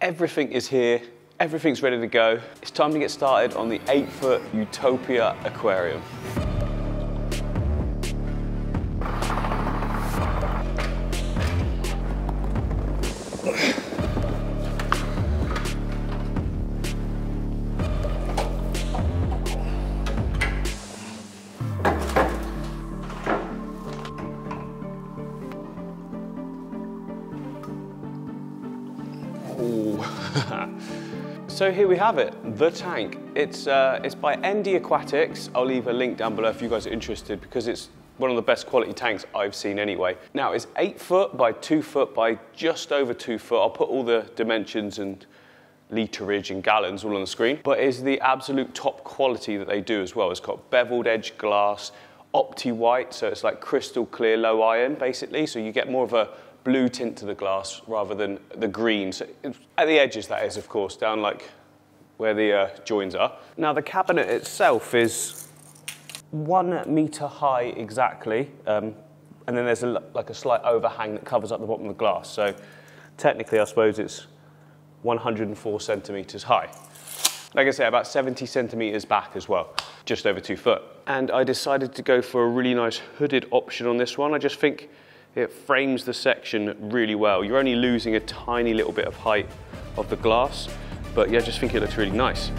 Everything is here, everything's ready to go. It's time to get started on the 8-foot Utopia aquarium. So here we have it, the tank. It's by ND Aquatics. I'll leave a link down below if you guys are interested because it's one of the best quality tanks I've seen anyway. Now it's 8 foot by 2 foot by just over 2 foot. I'll put all the dimensions and literage and gallons all on the screen, but it's the absolute top quality that they do as well. It's got beveled edge glass, opti-white, so it's like crystal clear low iron basically, so you get more of a blue tint to the glass rather than the green. So at the edges, that is, of course, down like where the joins are. Now the cabinet itself is 1 meter high exactly, and then there's like a slight overhang that covers up the bottom of the glass. So technically, I suppose it's 104 centimeters high. Like I say, about 70 centimeters back as well, just over 2 foot. And I decided to go for a really nice hooded option on this one. I just think it frames the section really well. You're only losing a tiny little bit of height of the glass, but yeah, I just think it looks really nice.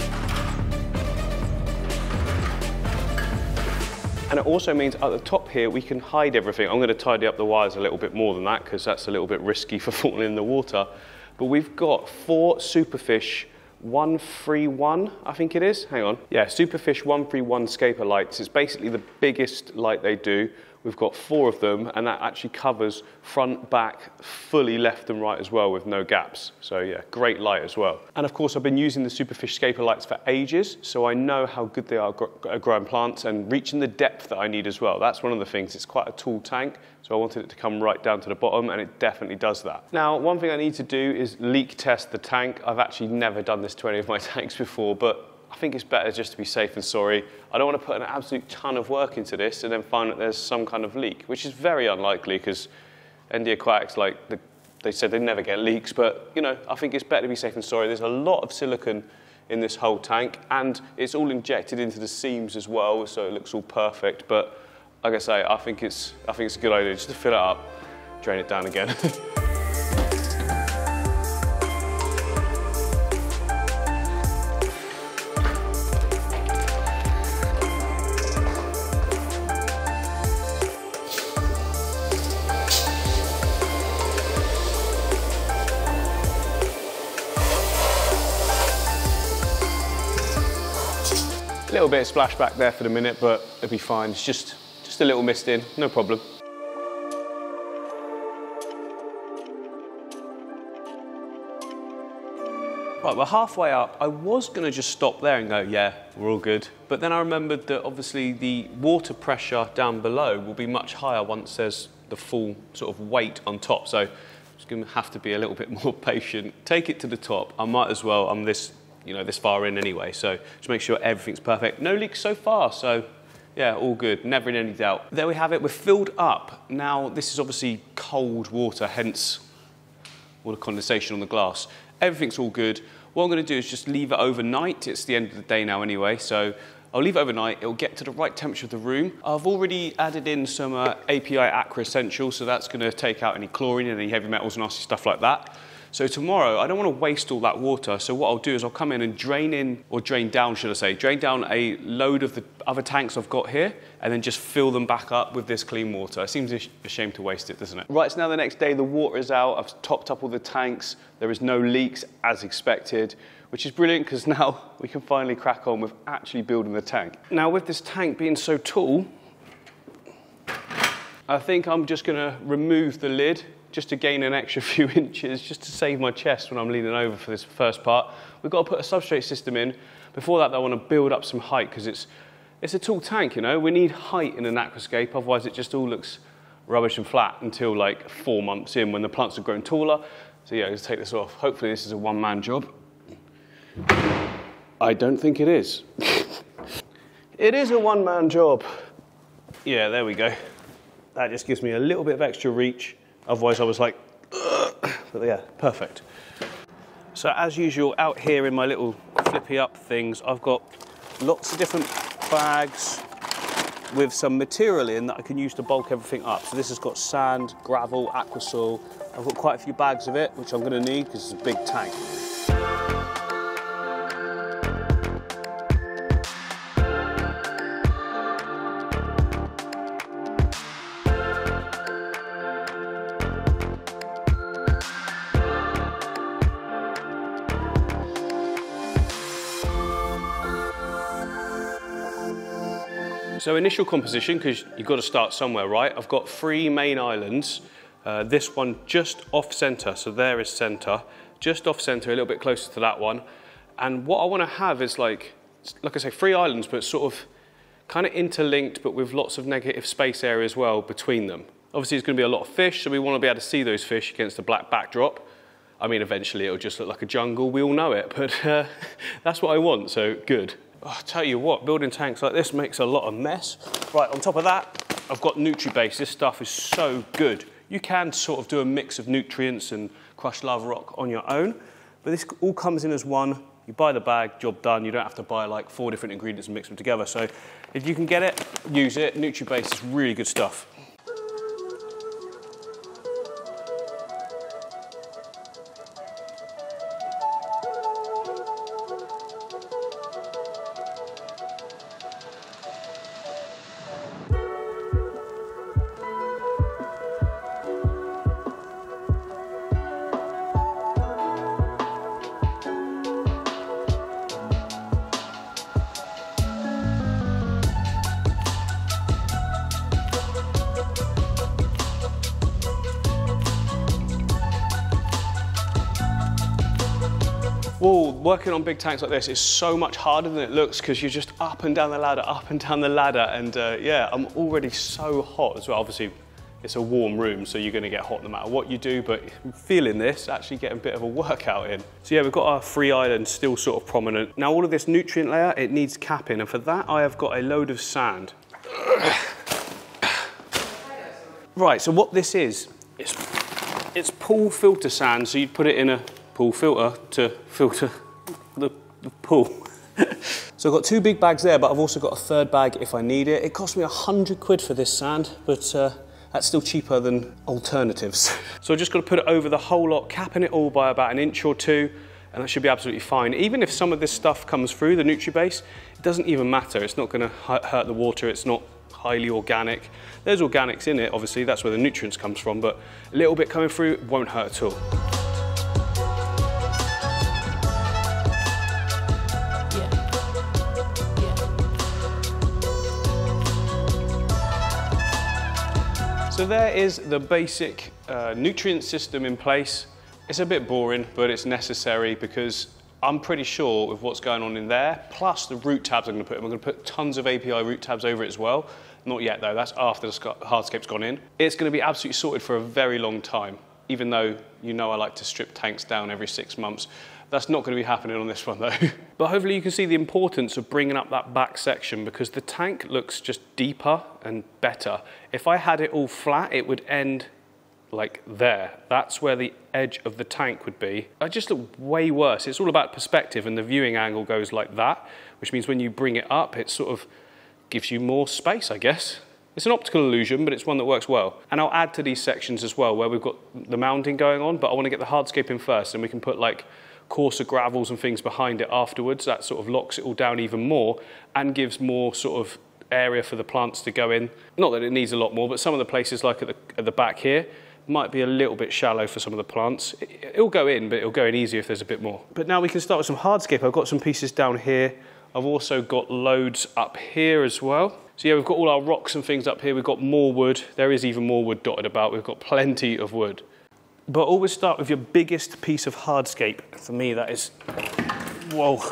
And it also means at the top here, we can hide everything. I'm gonna tidy up the wires a little bit more than that because that's a little bit risky for falling in the water. But we've got 4 Superfish 131, I think it is, hang on. Yeah, Superfish 131 scaper lights. It's basically the biggest light they do. We've got 4 of them, and that actually covers front, back, fully left and right as well with no gaps. So yeah, great light as well. And of course, I've been using the Superfish scaper lights for ages, so I know how good they are at growing plants and reaching the depth that I need as well. That's one of the things. It's quite a tall tank, so I wanted it to come right down to the bottom, and it definitely does that. Now, one thing I need to do is leak test the tank. I've actually never done this to any of my tanks before, but I think it's better just to be safe than sorry. I don't want to put an absolute ton of work into this and then find that there's some kind of leak, which is very unlikely because ND Aquatics, they said they never get leaks, but you know, I think it's better to be safe than sorry. There's a lot of silicone in this whole tank and it's all injected into the seams as well, so it looks all perfect. But like I say, I think it's a good idea just to fill it up, drain it down again. A little bit of splashback there for the minute, but it'll be fine. It's just a little mist in, no problem. Right, we're halfway up. I was gonna just stop there and go, yeah, we're all good. But then I remembered that obviously the water pressure down below will be much higher once there's the full sort of weight on top. So I'm just gonna have to be a little bit more patient. Take it to the top. I might as well, I'm this far in anyway, so just make sure everything's perfect. No leaks so far, so yeah, all good, never in any doubt. There we have it, we're filled up. Now, this is obviously cold water, hence all the condensation on the glass. Everything's all good. What I'm gonna do is just leave it overnight. It's the end of the day now anyway, so I'll leave it overnight. It'll get to the right temperature of the room. I've already added in some API Aqua Essentials, so that's gonna take out any chlorine and any heavy metals and nasty stuff like that. So tomorrow, I don't want to waste all that water, so what I'll do is I'll come in and drain down a load of the other tanks I've got here, and then just fill them back up with this clean water. It seems a shame to waste it, doesn't it? Right, so now the next day, the water is out, I've topped up all the tanks, there is no leaks as expected, which is brilliant because now we can finally crack on with actually building the tank. Now with this tank being so tall, I think I'm just gonna remove the lid just to gain an extra few inches, just to save my chest when I'm leaning over for this first part. We've got to put a substrate system in. Before that, I want to build up some height because it's a tall tank, you know. We need height in an aquascape, otherwise it just all looks rubbish and flat until like 4 months in when the plants have grown taller. So yeah, let's take this off. Hopefully this is a one-man job. I don't think it is. It is a one-man job. Yeah, there we go. That just gives me a little bit of extra reach. Otherwise I was like, ugh. But yeah, perfect. So as usual, out here in my little flippy up things, I've got lots of different bags with some material in that I can use to bulk everything up. So this has got sand, gravel, aquasoil. I've got quite a few bags of it, which I'm going to need because it's a big tank. So initial composition, because you've got to start somewhere, right? I've got 3 main islands. This one just off center, so there is center. Just off center, a little bit closer to that one. And what I want to have is like I say, 3 islands, but sort of kind of interlinked, but with lots of negative space area as well between them. Obviously, there's going to be a lot of fish, so we want to be able to see those fish against the black backdrop. I mean, eventually it'll just look like a jungle, we all know it, but that's what I want, so good. Oh, I'll tell you what, building tanks like this makes a lot of mess. Right, on top of that, I've got NutriBase. This stuff is so good. You can sort of do a mix of nutrients and crushed lava rock on your own, but this all comes in as one. You buy the bag, job done. You don't have to buy like 4 different ingredients and mix them together. So if you can get it, use it. NutriBase is really good stuff. Well, working on big tanks like this is so much harder than it looks because you're just up and down the ladder, and yeah, I'm already so hot as well. Obviously, it's a warm room, so you're going to get hot no matter what you do, but feeling this, actually getting a bit of a workout in. So yeah, we've got our 3 islands still sort of prominent. Now all of this nutrient layer, it needs capping, and for that I have got a load of sand. Right, so what this is, it's pool filter sand, so you'd put it in a pool filter to filter the pool. So I've got 2 big bags there, but I've also got a 3rd bag if I need it. It cost me 100 quid for this sand, but that's still cheaper than alternatives. So I just got to put it over the whole lot, capping it all by about 1 inch or 2, and that should be absolutely fine. Even if some of this stuff comes through the NutriBase, it doesn't even matter. It's not going to hurt the water. It's not highly organic. There's organics in it, obviously, that's where the nutrients comes from, but a little bit coming through won't hurt at all. So there is the basic nutrient system in place. It's a bit boring, but it's necessary because I'm pretty sure with what's going on in there, plus the root tabs I'm going to put tons of API root tabs over it as well. Not yet though, that's after the hardscape's gone in. It's going to be absolutely sorted for a very long time, even though you know I like to strip tanks down every 6 months. That's not going to be happening on this one though. But hopefully you can see the importance of bringing up that back section because the tank looks just deeper and better. If I had it all flat, it would end like there. That's where the edge of the tank would be. I just look way worse. It's all about perspective and the viewing angle goes like that, which means when you bring it up, it sort of gives you more space, I guess. It's an optical illusion, but it's one that works well. And I'll add to these sections as well where we've got the mounting going on, but I want to get the hardscape in first and we can put like coarser gravels and things behind it afterwards. That sort of locks it all down even more and gives more sort of area for the plants to go in. Not that it needs a lot more, but some of the places like at the back here might be a little bit shallow for some of the plants. It'll go in, but it'll go in easier if there's a bit more. But now we can start with some hardscape. I've got some pieces down here. I've also got loads up here as well. So yeah, we've got all our rocks and things up here. We've got more wood. There is even more wood dotted about. We've got plenty of wood. But always start with your biggest piece of hardscape. For me, that is, whoa,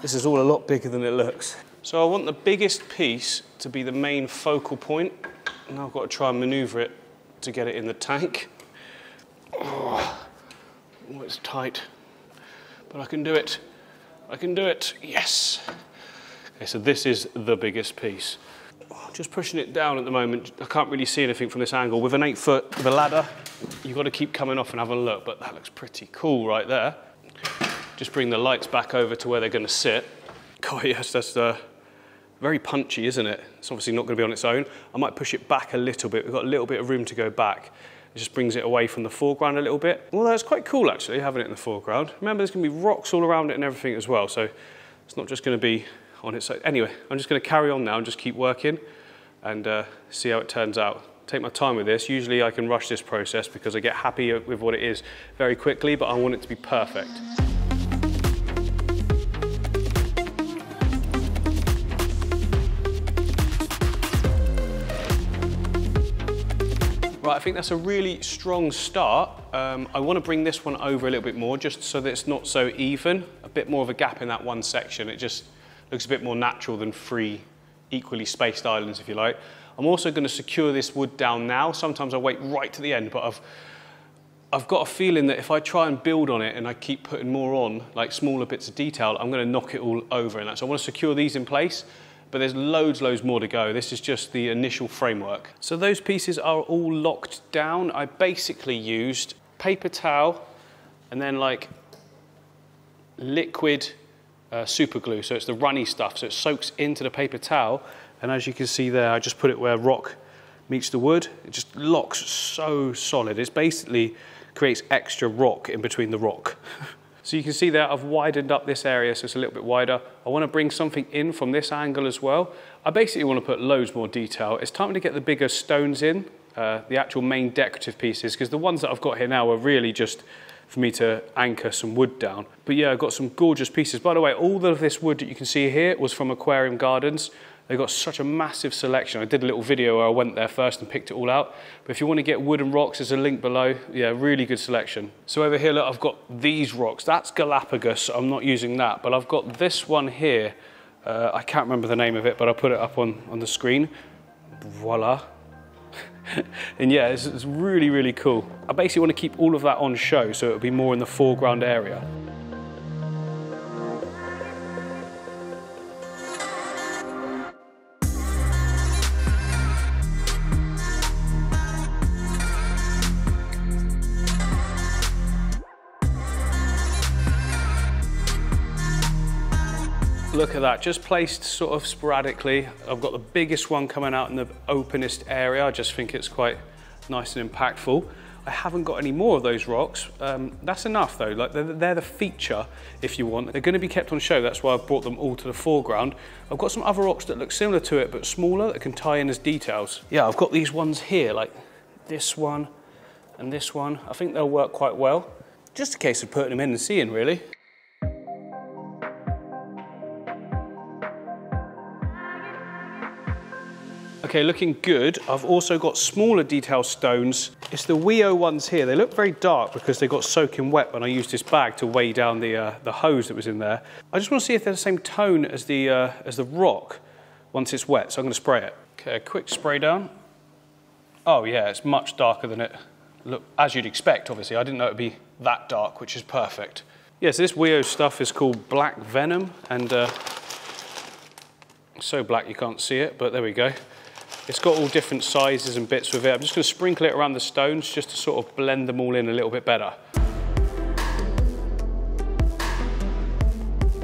this is all a lot bigger than it looks. So I want the biggest piece to be the main focal point. And I've got to try and maneuver it to get it in the tank. Oh, it's tight, but I can do it. I can do it, yes. Okay, so this is the biggest piece. Just pushing it down at the moment. I can't really see anything from this angle. With an 8 foot, with a ladder, you've got to keep coming off and having a look, but that looks pretty cool right there. Just bring the lights back over to where they're going to sit. God, yes, that's very punchy, isn't it? It's obviously not going to be on its own. I might push it back a little bit. We've got a little bit of room to go back. It just brings it away from the foreground a little bit. Well, that's quite cool, actually, having it in the foreground. Remember, there's going to be rocks all around it and everything as well, so it's not just going to be on its own. Anyway, I'm just going to carry on now and just keep working and see how it turns out. Take my time with this. Usually I can rush this process because I get happy with what it is very quickly, but I want it to be perfect. Right, I think that's a really strong start. I want to bring this one over a little bit more just so that it's not so even. A bit more of a gap in that one section. It just looks a bit more natural than 3 equally spaced islands, if you like. I'm also going to secure this wood down now. Sometimes I wait right to the end, but I've got a feeling that if I try and build on it and I keep putting more on, like smaller bits of detail, I'm going to knock it all over in that. So I want to secure these in place, but there's loads more to go. This is just the initial framework. So those pieces are all locked down. I basically used paper towel and then like liquid super glue. So it's the runny stuff. So it soaks into the paper towel. And as you can see there, I just put it where rock meets the wood. It just locks so solid. It basically creates extra rock in between the rock. So you can see there, I've widened up this area so it's a little bit wider. I want to bring something in from this angle as well. I basically want to put loads more detail. It's time to get the bigger stones in, the actual main decorative pieces, because the ones that I've got here now are really just for me to anchor some wood down. But yeah, I've got some gorgeous pieces. By the way, all of this wood that you can see here was from Aquarium Gardens. They've got such a massive selection. I did a little video where I went there first and picked it all out. But if you want to get wood and rocks, there's a link below. Yeah, really good selection. So over here, look, I've got these rocks. That's Galapagos. I'm not using that. But I've got this one here. I can't remember the name of it, but I'll put it up on the screen. Voila. And yeah, it's really, really cool. I basically want to keep all of that on show so it'll be more in the foreground area. Look at that, just placed sort of sporadically. I've got the biggest one coming out in the openest area. I just think it's quite nice and impactful. I haven't got any more of those rocks. That's enough though, like they're the feature if you want. They're gonna be kept on show, that's why I've brought them all to the foreground. I've got some other rocks that look similar to it, but smaller, that can tie in as details. Yeah, I've got these ones here, like this one and this one. I think they'll work quite well. Just a case of putting them in and seeing, really. Okay, looking good. I've also got smaller detail stones. It's the WEO ones here. They look very dark because they got soaking wet when I used this bag to weigh down the hose that was in there. I just want to see if they're the same tone as the rock once it's wet, so I'm going to spray it. Okay, a quick spray down. Oh yeah, it's much darker than it looked, as you'd expect, obviously. I didn't know it'd be that dark, which is perfect. Yeah, so this WEO stuff is called Black Venom, and so black you can't see it, but there we go. It's got all different sizes and bits with it. I'm just going to sprinkle it around the stones just to sort of blend them all in a little bit better.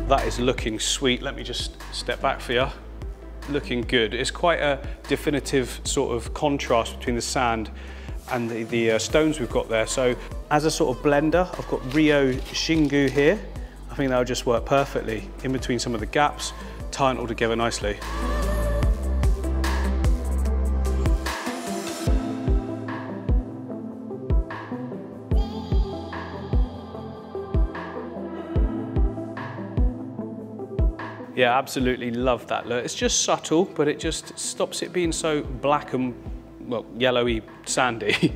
That is looking sweet. Let me just step back for you. Looking good. It's quite a definitive sort of contrast between the sand and the stones we've got there. So as a sort of blender, I've got Rio Shingu here. I think that'll just work perfectly in between some of the gaps, tying it all together nicely. Yeah, absolutely love that look. It's just subtle, but it just stops it being so black and, well, yellowy, sandy.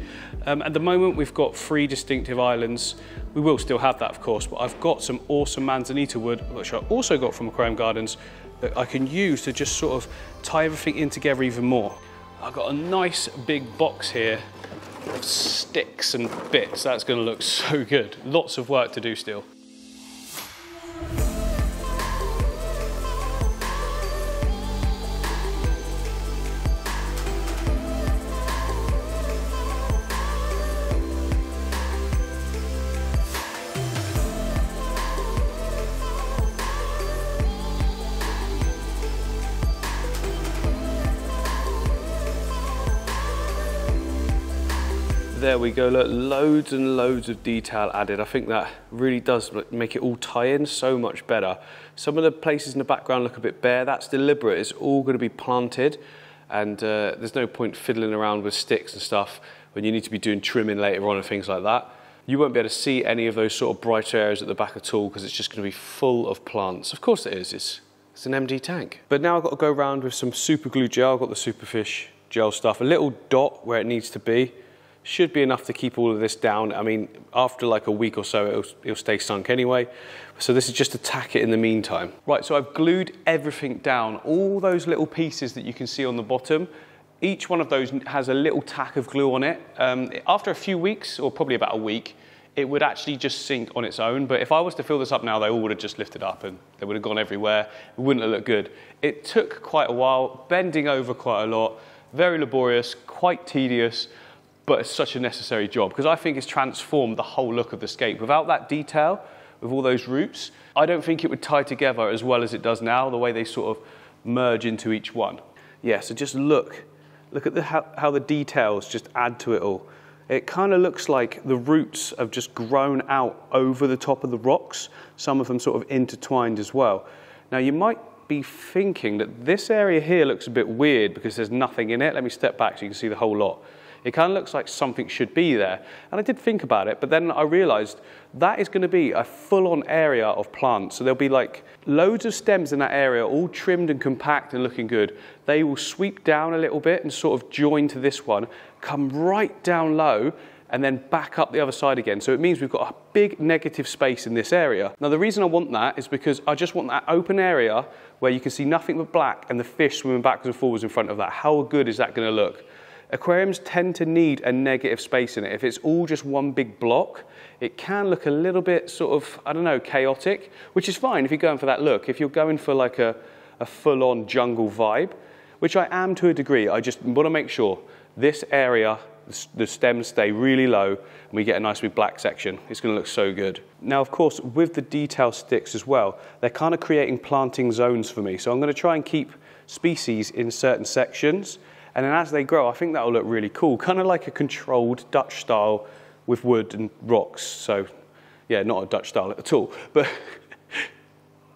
At the moment, we've got 3 distinctive islands. We will still have that, of course, but I've got some awesome manzanita wood, which I also got from Aquarium Gardens, that I can use to just sort of tie everything in together even more. I've got a nice big box here of sticks and bits. That's going to look so good. Lots of work to do still. There we go, look, loads and loads of detail added. I think that really does make it all tie in so much better. Some of the places in the background look a bit bare. That's deliberate. It's all going to be planted, and there's no point fiddling around with sticks and stuff when you need to be doing trimming later on and things like that. You won't be able to see any of those sort of brighter areas at the back at all because it's just going to be full of plants. Of course it is. It's an empty tank. But now I've got to go around with some super glue gel. I've got the Superfish gel stuff, a little dot where it needs to be. Should be enough to keep all of this down. I mean, after like a week or so, it'll stay sunk anyway. So this is just to tack it in the meantime. Right, so I've glued everything down. All those little pieces that you can see on the bottom, each one of those has a little tack of glue on it. After a few weeks, or probably about a week, it would actually just sink on its own. But if I was to fill this up now, they all would have just lifted up and they would have gone everywhere. It wouldn't have looked good. It took quite a while, bending over quite a lot, very laborious, quite tedious, but it's such a necessary job because I think it's transformed the whole look of the scape. Without that detail, with all those roots, I don't think it would tie together as well as it does now, the way they sort of merge into each one. Yeah, so just look at how the details just add to it all. It kind of looks like the roots have just grown out over the top of the rocks, some of them sort of intertwined as well. Now you might be thinking that this area here looks a bit weird because there's nothing in it. Let me step back so you can see the whole lot. It kind of looks like something should be there. And I did think about it, but then I realized that is going to be a full-on area of plants. So there'll be like loads of stems in that area, all trimmed and compact and looking good. They will sweep down a little bit and sort of join to this one, come right down low, and then back up the other side again. So it means we've got a big negative space in this area. Now the reason I want that is because I just want that open area where you can see nothing but black and the fish swimming backwards and forwards in front of that. How good is that going to look? Aquariums tend to need a negative space in it. If it's all just one big block, it can look a little bit sort of, I don't know, chaotic, which is fine if you're going for that look. If you're going for like a full-on jungle vibe, which I am to a degree, I just want to make sure this area, the stems stay really low and we get a nice big black section. It's going to look so good. Now, of course, with the detail sticks as well, they're kind of creating planting zones for me. So I'm going to try and keep species in certain sections. And then as they grow, I think that will look really cool. Kind of like a controlled Dutch style with wood and rocks. So yeah, not a Dutch style at all. But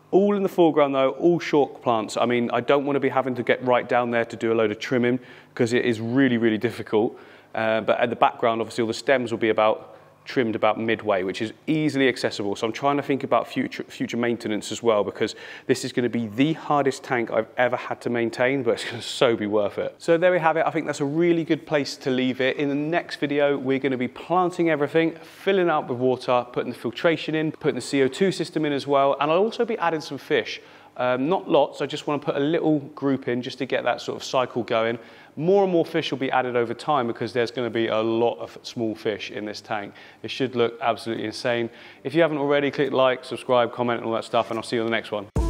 all in the foreground though, all short plants. I mean, I don't want to be having to get right down there to do a load of trimming because it is really, really difficult. But at the background, obviously all the stems will be trimmed about midway, which is easily accessible. So I'm trying to think about future maintenance as well, because this is going to be the hardest tank I've ever had to maintain, but it's going to so be worth it. So there we have it. I think that's a really good place to leave it. In the next video, we're going to be planting everything, filling it up with water, putting the filtration in, putting the CO2 system in as well, and I'll also be adding some fish. Not lots, I just want to put a little group in just to get that sort of cycle going. More and more fish will be added over time because there's going to be a lot of small fish in this tank. It should look absolutely insane. If you haven't already, click like, subscribe, comment and all that stuff, and I'll see you on the next one.